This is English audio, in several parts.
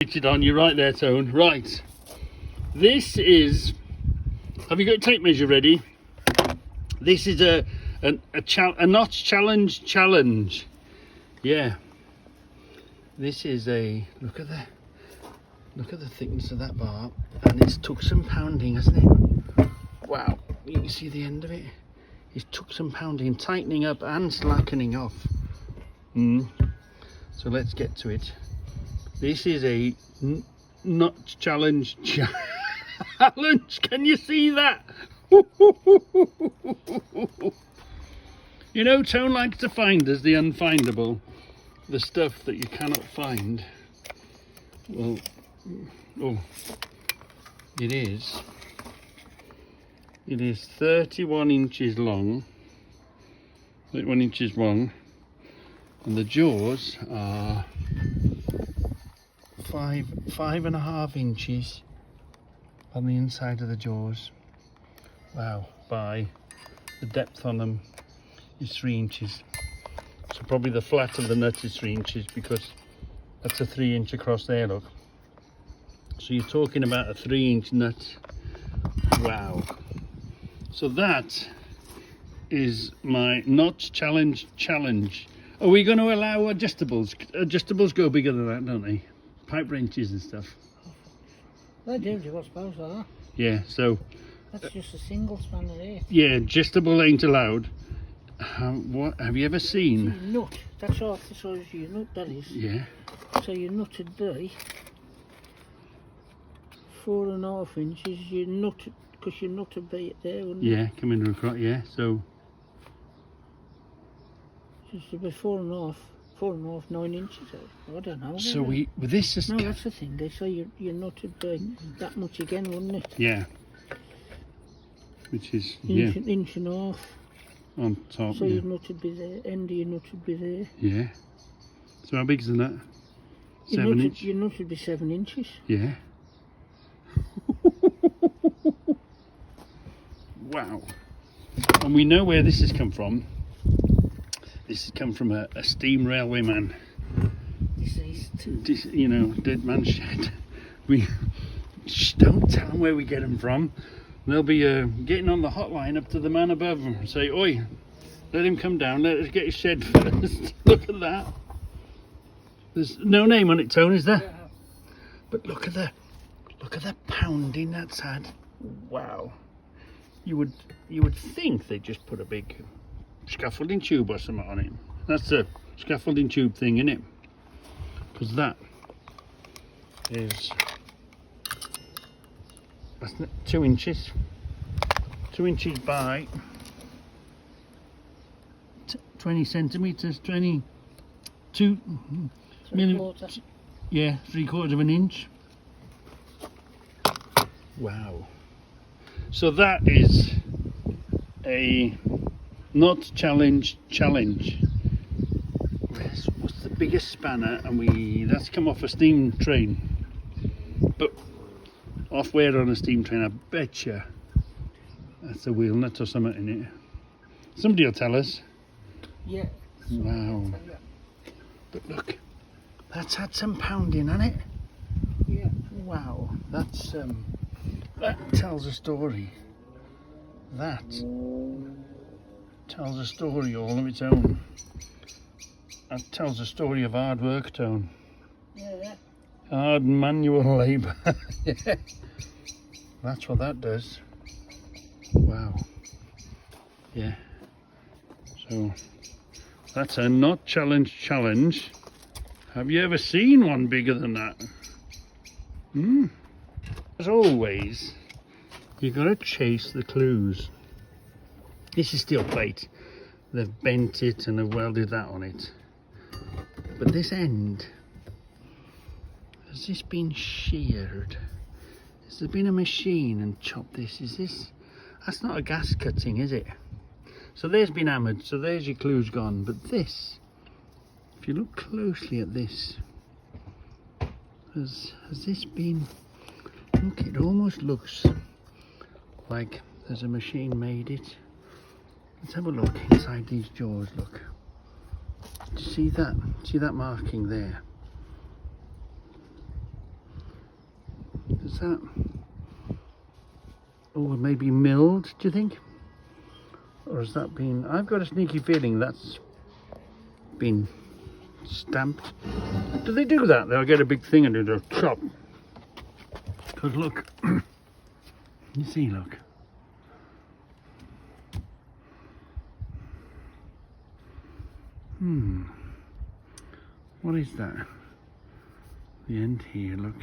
It on, you're right there, Tone. Right. This is, have you got a tape measure ready? This is a notch challenge. Yeah. This is a, look at the thickness of that bar, and it's took some pounding, hasn't it? Wow, you can see the end of it. It's took some pounding, tightening up and slackening off. So let's get to it. This is a notch challenge. Can you see that? You know, Tone likes to find us the unfindable, the stuff that you cannot find. Well, oh, it is 31 inches long, 31 inches long, and the jaws are 5.5 inches on the inside of the jaws. Wow, by the depth on them is 3 inches. So probably the flat of the nut is 3 inches, because that's a 3 inch across there, look. So you're talking about a 3-inch nut. Wow. So that is my notch challenge. Are we going to allow adjustables? Adjustables go bigger than that, don't they? Pipe wrenches and stuff. They do, I suppose, are. Yeah, so that's just a single spanner there. yeah, adjustable ain't allowed. What have you ever seen? Nut. That's half the size of your nut, that is. Yeah. So your nut would be 4.5 inches. Your nut, because your nut would be there, wouldn't it? Yeah, coming across. Yeah, so Just to be 4.5, 9 inches. I don't know. so with this is No, that's the thing. They say your nut would be that much again, wouldn't it? yeah, which is Inch and a half. on top. So Yeah. your nut would be there. End of your nut would be there. Yeah. So how big is the nut? Your 7 nut, inch. your nut would be 7 inches. Yeah. Wow. And we know where this has come from. This has come from a steam railway man. Deceased. You know, dead man's shed. We don't tell them where we get them from. They'll be getting on the hotline up to the man above them and say, "Oi, let him come down. Let us get his shed first." Look at that. There's no name on it, Tone, is there? Yeah. But look at the pounding that's had. Wow. You would think they just put a big scaffolding tube or something on it. That's a scaffolding tube thing, isn't it? Because that is, that's 2 inches. 2 inches by 20 centimeters. 22 millimeters. Yeah, 3/4 of an inch. Wow. So that is a notch challenge. What's the biggest spanner? And that's come off a steam train. But off where on a steam train? I betcha that's a wheel nut or something in it. Somebody will tell us. Yeah. Wow. But look, that's had some pounding on it. Yeah. Wow, that's that tells a story. That tells a story all of its own. That tells a story of hard work, Tone. Yeah. Hard manual labour. Yeah. That's what that does. Wow. Yeah. So that's a not challenge. Have you ever seen one bigger than that? As always, you've got to chase the clues. This is steel plate. They've bent it and they've welded that on it. But this end, has this been sheared? Has there been a machine and chopped this? That's not a gas cutting, is it? So there's been hammered, so there's your clues gone. But this, if you look closely at this, has this been, look, it almost looks like there's a machine made it. Let's have a look inside these jaws, look. Do you see that? See that marking there? that? Oh, maybe milled, do you think? Or has that been... I've got a sneaky feeling that's been stamped. Do they do that? They'll get a big thing and do a chop. Because look, you see, look. What is that? The end here, look.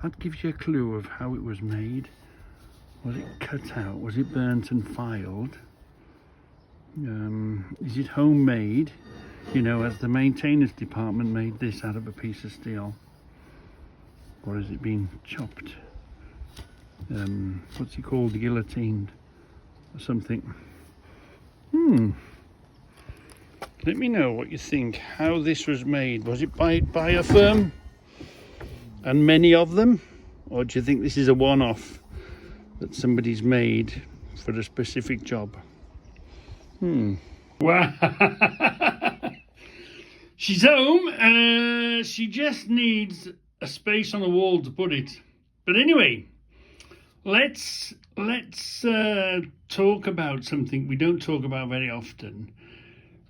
That gives you a clue of how it was made. Was it cut out? Was it burnt and filed? Is it homemade? You know, as the maintenance department made this out of a piece of steel? Or has it been chopped? What's it called? Guillotined or something? Let me know what you think, how this was made. Was it by a firm? And many of them? Or do you think this is a one-off that somebody's made for a specific job? Wow. She's home. She just needs a space on the wall to put it. But anyway, let's talk about something we don't talk about very often.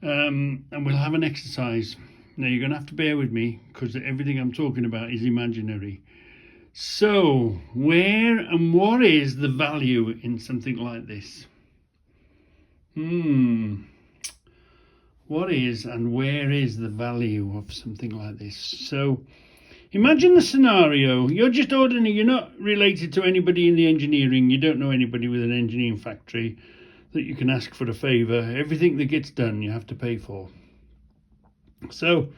And we'll have an exercise. Now you're going to have to bear with me because everything I'm talking about is imaginary. So, where and what is the value in something like this? What is and where is the value of something like this? So, imagine the scenario. You're just ordinary. You're not related to anybody in the engineering. You don't know anybody with an engineering factory that you can ask for a favour. Everything that gets done you have to pay for. So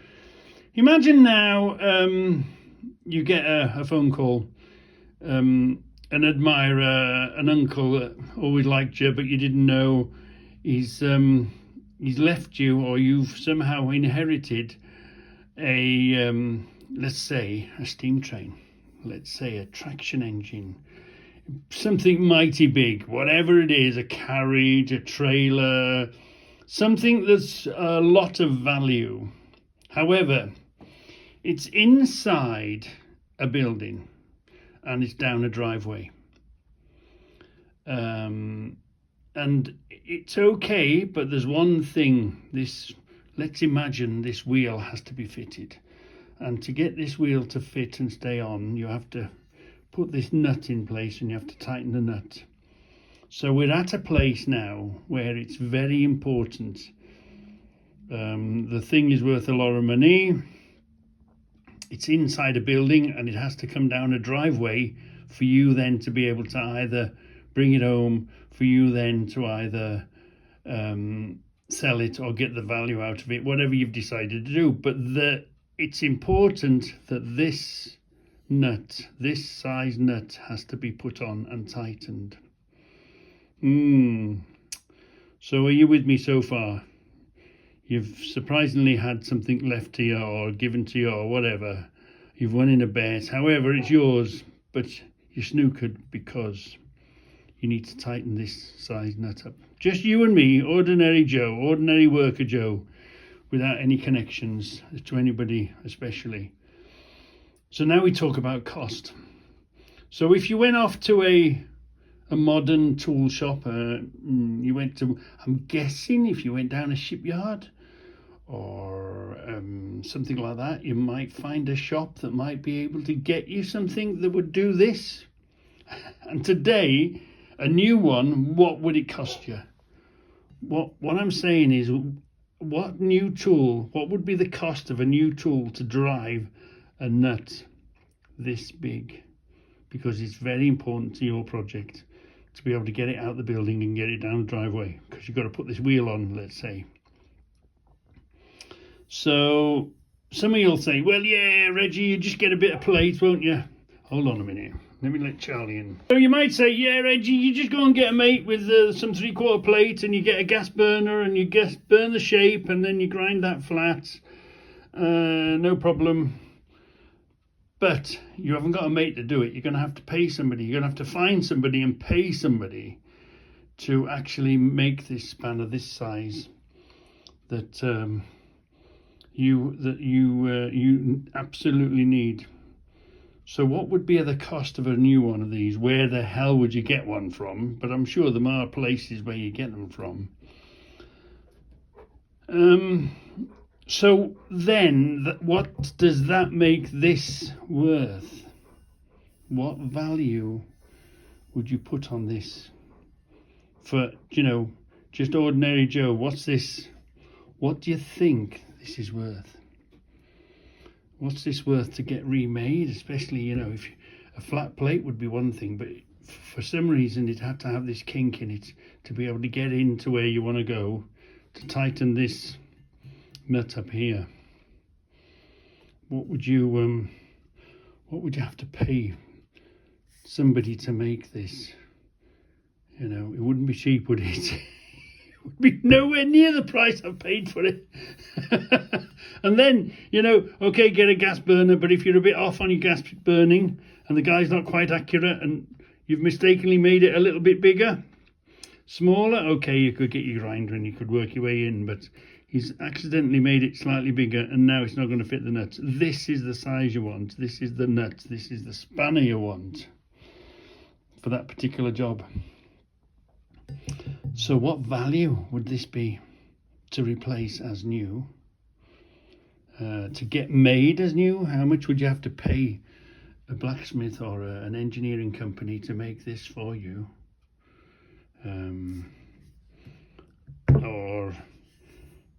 imagine now you get a phone call, an admirer, an uncle that always liked you but you didn't know he's left you, or you've somehow inherited a let's say a steam train, let's say a traction engine, something mighty big, whatever it is, a carriage, a trailer, something that's a lot of value. However, it's inside a building and it's down a driveway. And it's okay, but there's one thing. Let's imagine this wheel has to be fitted. And to get this wheel to fit and stay on, you have to put this nut in place and you have to tighten the nut. So we're at a place now where it's very important. The thing is worth a lot of money. It's inside a building and it has to come down a driveway for you then to be able to either bring it home, for you then to either sell it or get the value out of it, whatever you've decided to do. But it's important that this size nut has to be put on and tightened. So are you with me so far? You've surprisingly had something left to you or given to you or whatever. You've won in a bet. However, it's yours, but you're snookered because you need to tighten this size nut up. Just you and me, ordinary Joe, ordinary worker Joe, without any connections to anybody especially. So now we talk about cost. So if you went off to a modern tool shop, you went to, I'm guessing if you went down a shipyard or something like that, you might find a shop that might be able to get you something that would do this. And today, a new one, what would it cost you? What I'm saying is, what new tool, what would be the cost of a new tool to drive a nut this big? Because it's very important to your project to be able to get it out the building and get it down the driveway, because you've got to put this wheel on, let's say. So some of you'll say, well, yeah, Reggie, you just get a bit of plate, won't you? Hold on a minute. Let me let Charlie in. So you might say, yeah, Reggie, you just go and get a mate with some 3/4 plate and you get a gas burner and you burn the shape and then you grind that flat. No problem. But you haven't got a mate to do it. You're going to have to pay somebody. You're going to have to find somebody and pay somebody to actually make this spanner this size that you absolutely need So what would be the cost of a new one of these? Where the hell would you get one from? But I'm sure there are places where you get them from. So then, what does that make this worth? What value would you put on this? For, you know, just ordinary Joe, what's this? What do you think this is worth? What's this worth to get remade? Especially, you know, if a flat plate would be one thing, but for some reason it had to have this kink in it to be able to get into where you want to go, to tighten this nut up here. What would you have to pay somebody to make this? You know, it wouldn't be cheap, would it? It would be nowhere near the price I've paid for it. And then, you know, okay, get a gas burner, but if you're a bit off on your gas burning and the guy's not quite accurate and you've mistakenly made it a little bit bigger, smaller, okay, you could get your grinder and you could work your way in, but he's accidentally made it slightly bigger and now it's not going to fit the nuts. This is the size you want. This is the nut. This is the spanner you want for that particular job. So what value would this be to replace as new? To get made as new, how much would you have to pay a blacksmith or an engineering company to make this for you? Or,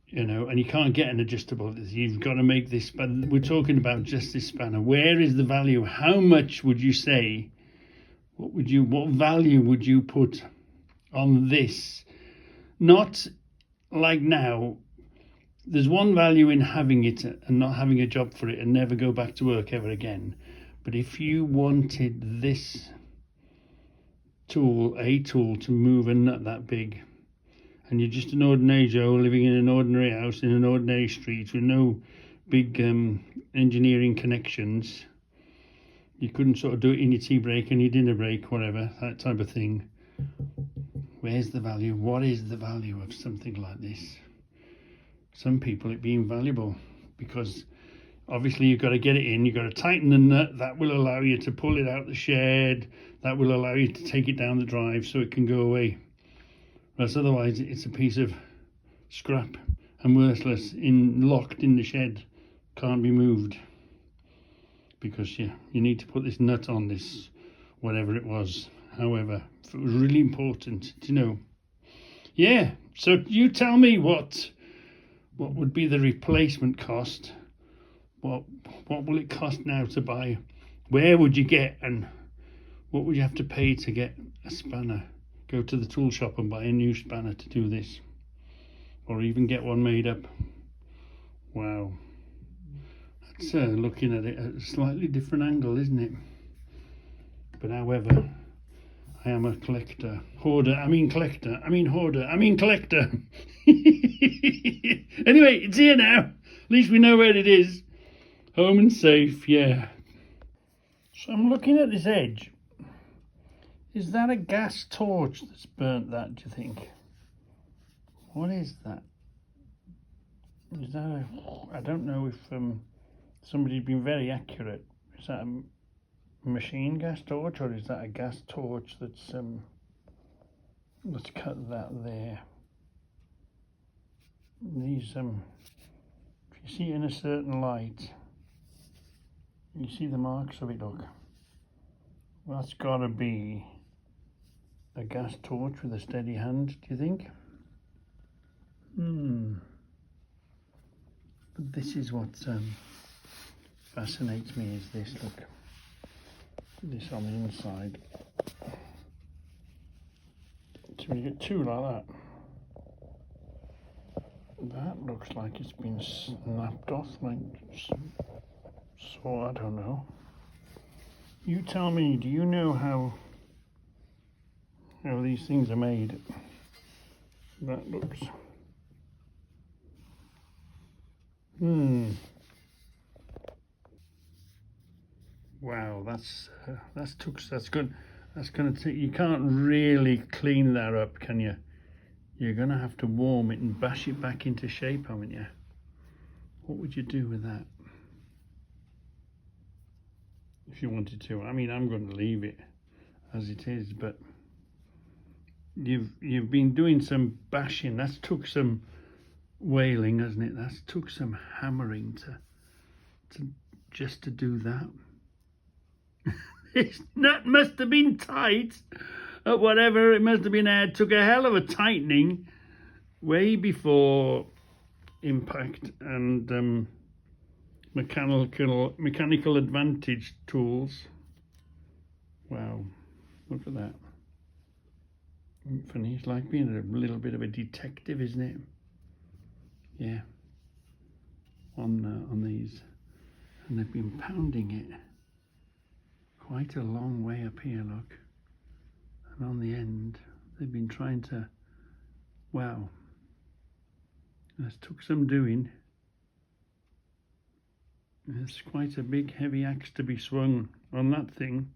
you know, and you can't get an adjustable. You've got to make this. But we're talking about just this spanner. Where is the value? How much would you say? What value would you put on this? Not like now. There's one value in having it and not having a job for it and never go back to work ever again. But if you wanted this tool, a tool to move a nut that big, and you're just an ordinary Joe living in an ordinary house in an ordinary street with no big engineering connections, you couldn't sort of do it in your tea break and your dinner break, whatever, that type of thing. Where's the value? What is the value of something like this? Some people it being valuable because obviously you've got to get it in, you've got to tighten the nut, that will allow you to pull it out the shed, that will allow you to take it down the drive so it can go away. Whereas otherwise it's a piece of scrap and worthless, locked in the shed, can't be moved. Because you need to put this nut on this, whatever it was. However, if it was really important to know. Yeah, so you tell me what would be the replacement cost? What will it cost now to buy? Where would you get, and what would you have to pay to get a spanner? Go to the tool shop and buy a new spanner to do this, or even get one made up. Wow, that's looking at it at a slightly different angle, isn't it? But however, I am a collector. Hoarder. Anyway, it's here now. At least we know where it is. Home and safe, yeah. So I'm looking at this edge. Is that a gas torch that's burnt that, do you think? What is that? Is that I don't know if somebody's been very accurate. Is that a machine gas torch, or is that a gas torch that's let's cut that there. These if you see it in a certain light, you see the marks of it, look. Well, that's got to be a gas torch with a steady hand, do you think? But this is what fascinates me, is this, look. This on the inside. So when you get two like that, that looks like it's been snapped off, like, so I don't know. You tell me, do you know how these things are made? That looks... Wow, that's good. That's gonna take. You can't really clean that up, can you? You're gonna have to warm it and bash it back into shape, haven't you? What would you do with that? if you wanted to. I mean, I'm going to leave it as it is, but you've been doing some bashing. That's took some wailing, hasn't it? That's took some hammering to just to do that. That must have been tight. Whatever it must have been, it took a hell of a tightening way before impact and mechanical advantage tools. Wow, look at that. Funny, it's like being a little bit of a detective, isn't it? Yeah, on these, and they've been pounding it quite a long way up here, look, and on the end they've been trying to, wow, this took some doing. It's quite a big heavy axe to be swung on that thing.